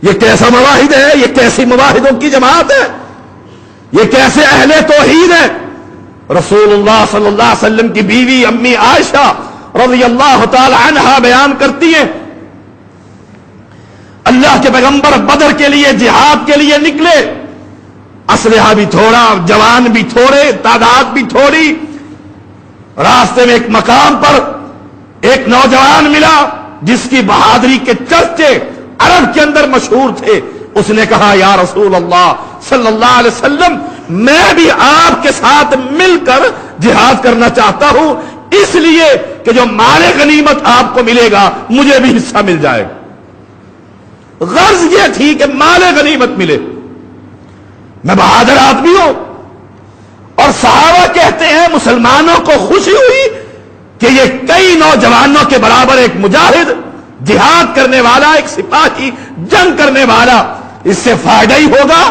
یہ کیسا مواحد ہے؟ یہ کیسی مواحدوں کی جماعت ہے؟ یہ کیسے اہل توحید ہے؟ رسول اللہ صلی اللہ علیہ وسلم کی بیوی امی عائشہ رضی اللہ تعالی عنہا بیان کرتی ہیں، اللہ کے پیغمبر بدر کے لیے، جہاد کے لیے نکلے، اسلحہ بھی تھوڑا، جوان بھی تھوڑے، تعداد بھی تھوڑی۔ راستے میں ایک مقام پر ایک نوجوان ملا جس کی بہادری کے چرچے عرب کے اندر مشہور تھے۔ اس نے کہا یا رسول اللہ صلی اللہ علیہ وسلم، میں بھی آپ کے ساتھ مل کر جہاد کرنا چاہتا ہوں، اس لیے کہ جو مال غنیمت آپ کو ملے گا مجھے بھی حصہ مل جائے۔ غرض یہ تھی کہ مال غنیمت ملے، میں بہادر آدمی ہوں۔ اور صحابہ کہتے ہیں مسلمانوں کو خوشی ہوئی کہ یہ کئی نوجوانوں کے برابر ایک مجاہد، جہاد کرنے والا، ایک سپاہی، جنگ کرنے والا، اس سے فائدہ ہی ہوگا۔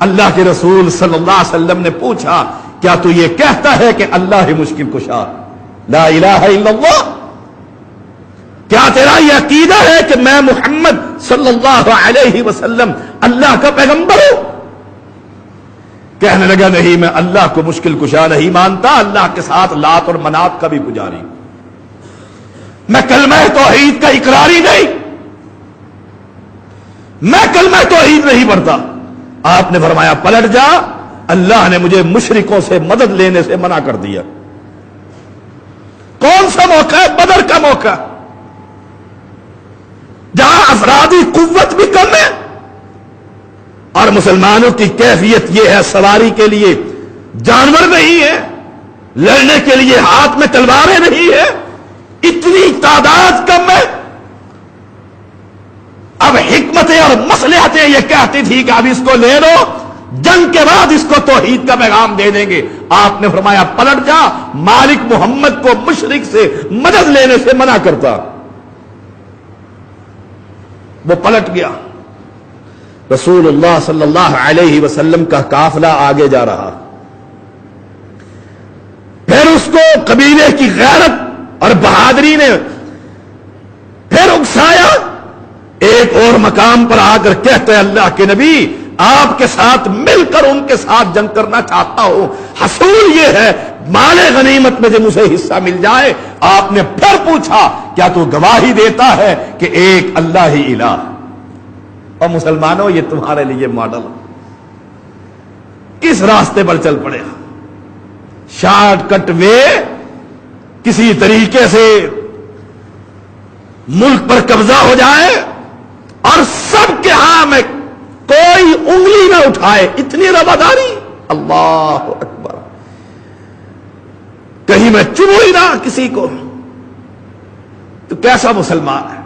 اللہ کے رسول صلی اللہ علیہ وسلم نے پوچھا کیا تو یہ کہتا ہے کہ اللہ ہی مشکل کشا، لا الہ الا اللہ؟ کیا تیرا یہ عقیدہ ہے کہ میں محمد صلی اللہ علیہ وسلم اللہ کا پیغمبر ہوں؟ کہنے لگا نہیں، میں اللہ کو مشکل کشا نہیں مانتا، اللہ کے ساتھ لات اور منات کا بھی پجاری، میں کلمہ توحید کا اقراری نہیں، میں کلمہ توحید نہیں پڑھتا۔ آپ نے فرمایا پلٹ جا، اللہ نے مجھے مشرکوں سے مدد لینے سے منع کر دیا۔ کون سا موقع ہے؟ بدر کا موقع، جہاں افرادی قوت بھی کم ہے اور مسلمانوں کی کیفیت یہ ہے سواری کے لیے جانور نہیں ہے، لڑنے کے لیے ہاتھ میں تلواریں نہیں ہے، اتنی تعداد کم ہے۔ اب حکمتیں اور مصلحتیں یہ کہتی تھی کہ اب اس کو لے لو، جنگ کے بعد اس کو توحید کا پیغام دے دیں گے۔ آپ نے فرمایا پلٹ جا، مالک محمد کو مشرک سے مدد لینے سے منع کرتا۔ وہ پلٹ گیا۔ رسول اللہ صلی اللہ علیہ وسلم کا قافلہ آگے جا رہا، پھر اس کو قبیلے کی غیرت اور بہادری نے پھر اکسایا۔ ایک اور مقام پر آ کر کہتے ہیں اللہ کے نبی آپ کے ساتھ مل کر ان کے ساتھ جنگ کرنا چاہتا ہوں، حصول یہ ہے مال غنیمت میں جو مجھے حصہ مل جائے۔ آپ نے پھر پوچھا کیا تو گواہی دیتا ہے کہ ایک اللہ ہی الہ؟ اور مسلمانوں یہ تمہارے لیے ماڈل، کس راستے پر چل پڑے؟ شارٹ کٹ وے، کسی طریقے سے ملک پر قبضہ ہو جائے اور سب کے ہاں میں کوئی انگلی نہ اٹھائے، اتنی رواداری۔ اللہ اکبر، کہیں میں چنوں ہی نہ کسی کو، تو کیسا مسلمان ہے؟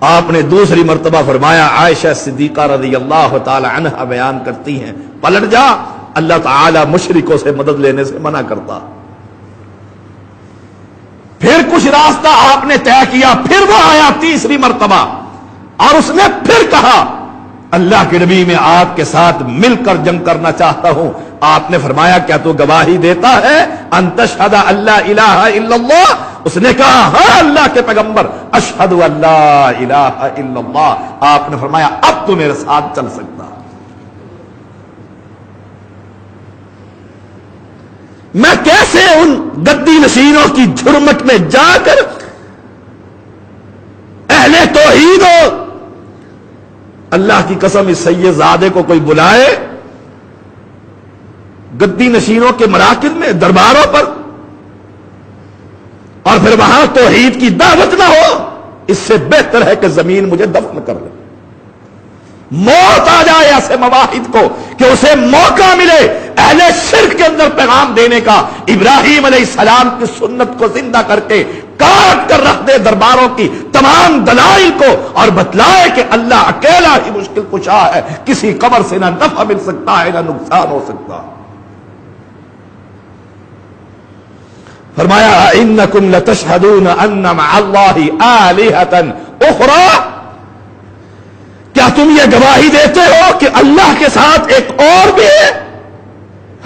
آپ نے دوسری مرتبہ فرمایا، عائشہ صدیقہ رضی اللہ تعالی عنہا بیان کرتی ہیں پلٹ جا، اللہ تعالی مشرکوں سے مدد لینے سے منع کرتا۔ پھر کچھ راستہ آپ نے طے کیا، پھر وہ آیا تیسری مرتبہ اور اس نے پھر کہا اللہ کے نبی میں آپ کے ساتھ مل کر جنگ کرنا چاہتا ہوں۔ آپ نے فرمایا کیا تو گواہی دیتا ہے ان تشہد اللہ الہ الا اللہ؟ اس نے کہا ہاں اللہ کے پیغمبر، اشہد ان لا الہ الا اللہ۔ آپ نے فرمایا اب تو میرے ساتھ چل سکتا۔ میں کیسے ان گدی نشینوں کی جھرمٹ میں جا کر اہل توحید ہو، اللہ کی قسم اس سید زادے کو کوئی بلائے گدی نشینوں کے مراکز میں، درباروں پر، اور پھر وہاں توحید کی دعوت نہ ہو، اس سے بہتر ہے کہ زمین مجھے دفن کر لے۔ موت آ جائے ایسے مواحد کو کہ اسے موقع ملے اہل شرک کے اندر پیغام دینے کا۔ ابراہیم علیہ السلام کی سنت کو زندہ کر کے کاٹ کر رکھ دے درباروں کی تمام دلائل کو، اور بتلائے کہ اللہ اکیلا ہی مشکل کشا ہے، کسی قبر سے نہ نفع مل سکتا ہے نہ نقصان ہو سکتا۔ فرمایا انکم لتشہدون ان مع اللہ آلہۃ اخری، کیا تم یہ گواہی دیتے ہو کہ اللہ کے ساتھ ایک اور بھی ہے؟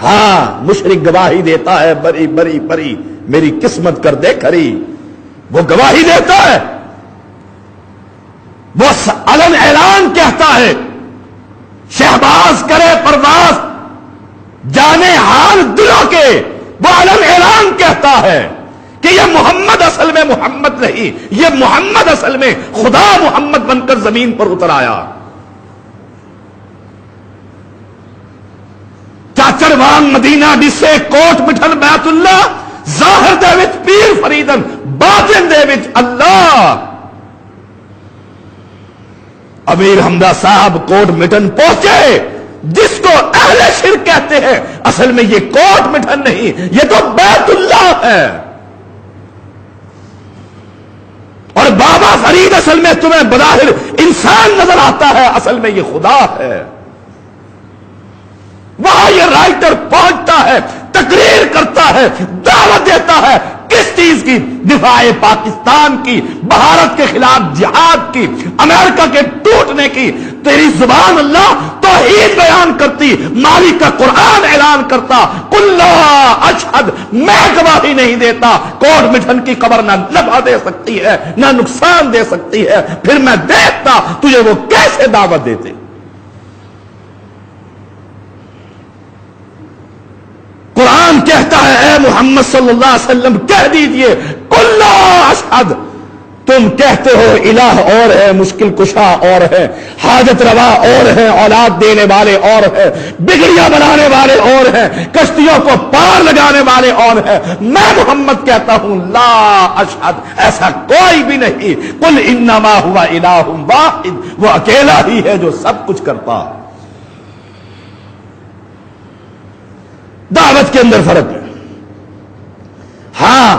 ہاں، مشرک گواہی دیتا ہے بری بری بری، میری قسمت کر دے کھری، وہ گواہی دیتا ہے۔ وہ علن اعلان کہتا ہے، شہباز کرے پرواز جانے حال دلوں کے، وہ علن اعلان کہتا ہے کہ یہ محمد اصل میں محمد نہیں، یہ محمد اصل میں خدا محمد بن کر زمین پر اتر آیا۔ چاچروان مدینہ ڈسے کوٹ مٹھن بیت اللہ، ظاہر دے وچ پیر فریدن، باطن دے وچ اللہ۔ امیر حمزہ صاحب کوٹ مٹن پہنچے، جس کو اہل شرک کہتے ہیں، اصل میں یہ کوٹ مٹن نہیں، یہ تو بیت اللہ ہے۔ اور بابا فرید اصل میں تمہیں بظاہر انسان نظر آتا ہے، اصل میں یہ خدا ہے۔ وہاں یہ رائٹر پہنچتا ہے، تقریر کرتا ہے، دعوت دیتا ہے، کس چیز کی؟ دفاع پاکستان کی، بھارت کے خلاف جہاد کی، امریکہ کے ٹوٹنے کی۔ تیری زبان اللہ توحید بیان کرتی، مالک کا قرآن اعلان کرتا، قل لا اشہد، میں گواہی نہیں دیتا۔ کوٹ مٹھن کی قبر نہ نفع دے سکتی ہے نہ نقصان دے سکتی ہے، پھر میں دیکھتا تجھے وہ کیسے دعوت دیتے۔ قرآن کہتا ہے اے محمد صلی اللہ علیہ وسلم کہہ دیجئے قل لا اشہد، تم کہتے ہو الہ اور ہے، مشکل کشا اور ہے، حاجت روا اور ہے، اولاد دینے والے اور ہے، بگڑیاں بنانے والے اور ہیں، کشتیوں کو پار لگانے والے اور ہیں۔ میں محمد کہتا ہوں لا اشہد، ایسا کوئی بھی نہیں۔ قل انما ہوا الہ واحد، وہ اکیلا ہی ہے جو سب کچھ کرتا۔ دعوت کے اندر فرق ہے۔ ہاں،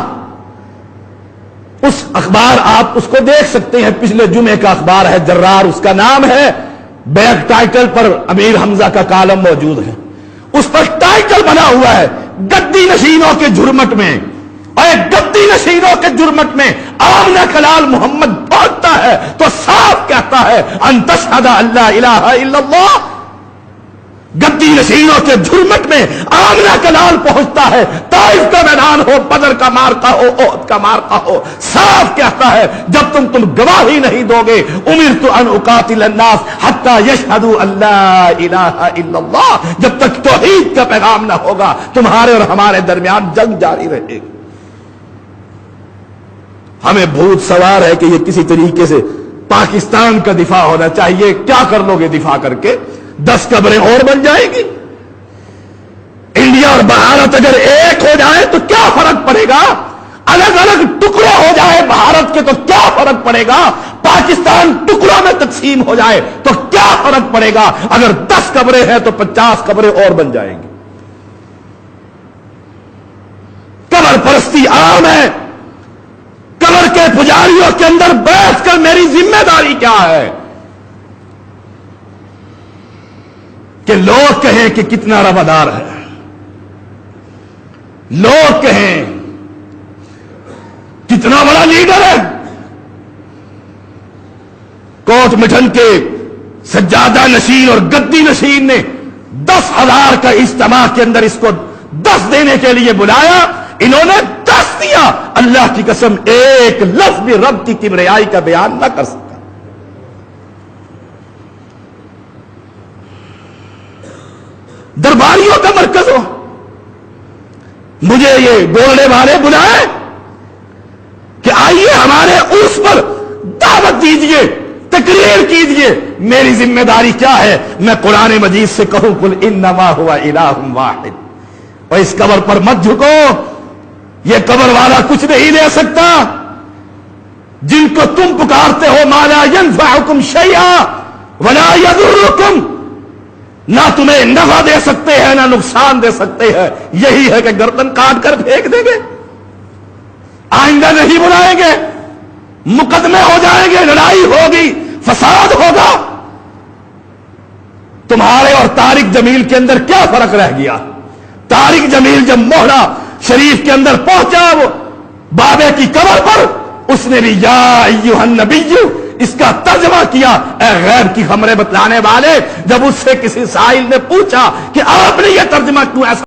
اس اخبار آپ اس کو دیکھ سکتے ہیں، پچھلے جمعے کا اخبار ہے جرار، اس کا نام ہے، بیک ٹائٹل پر امیر حمزہ کا کالم موجود ہے، اس پر ٹائٹل بنا ہوا ہے گدی نشینوں کے جرمٹ میں۔ اور گدی نشینوں کے جرمٹ میں آمنہ کلال محمد پہنچتا ہے تو صاف کہتا ہے ان تشہد ان لا الہ الا اللہ۔ گدی نشینوں کے جھرمٹ میں آمنہ کلال پہنچتا ہے، طائف کا میدان ہو، بدر کا مارکا ہو، احد کا مارکا ہو، صاف کہتا ہے جب تم گواہی نہیں دو گے، امرت ان اقاتل الناس حتی یشہدوا ان لا الہ الا اللہ، جب تک توحید کا پیغام نہ ہوگا تمہارے اور ہمارے درمیان جنگ جاری رہے گی۔ ہمیں بھوت سوار ہے کہ یہ کسی طریقے سے پاکستان کا دفاع ہونا چاہیے۔ کیا کر لو گے دفاع کر کے؟ 10 قبریں اور بن جائیں گی۔ انڈیا اور بھارت اگر ایک ہو جائے تو کیا فرق پڑے گا؟ الگ الگ ٹکڑے ہو جائے بھارت کے تو کیا فرق پڑے گا؟ پاکستان ٹکڑوں میں تقسیم ہو جائے تو کیا فرق پڑے گا؟ اگر 10 قبریں ہیں تو 50 قبریں اور بن جائیں گی۔ قبر پرستی عام ہے۔ قبر کے پجاریوں کے اندر بیٹھ کر میری ذمہ داری کیا ہے کہ لوگ کہیں کہ کتنا روادار ہے، لوگ کہیں کتنا بڑا لیڈر ہے۔ کوٹ مٹھن کے سجادہ نشین اور گدی نشین نے 10,000 کا اجتماع کے اندر اس کو 10 دینے کے لیے بلایا، انہوں نے 10 دیا۔ اللہ کی قسم ایک لفظ بھی رب کی کبریائی کا بیان نہ کر سکتا۔ درباریوں کا مرکز ہو، مجھے یہ بولنے والے بلائے کہ آئیے ہمارے عرس پر دعوت دیجئے، تقریر کیجئے۔ میری ذمہ داری کیا ہے؟ میں قرآن مجید سے کہوں قل انما هو الہ واحد، اور اس قبر پر مت جھکو، یہ قبر والا کچھ نہیں دے سکتا۔ جن کو تم پکارتے ہو ما لا ينفعکم شیئا ولا یضرکم، نہ تمہیں نفع دے سکتے ہیں نہ نقصان دے سکتے ہیں، یہی ہے کہ گردن کاٹ کر پھینک دیں گے، آئندہ نہیں بلائیں گے، مقدمے ہو جائیں گے، لڑائی ہوگی، فساد ہوگا۔ تمہارے اور طارق جمیل کے اندر کیا فرق رہ گیا؟ طارق جمیل جب موہرا شریف کے اندر پہنچا وہ بابے کی قبر پر، اس نے بھی یا ایھا النبی اس کا ترجمہ کیا، اے غیب کی خبریں بتلانے والے۔ جب اس سے کسی سائل نے پوچھا کہ آپ نے یہ ترجمہ کیوں ایسا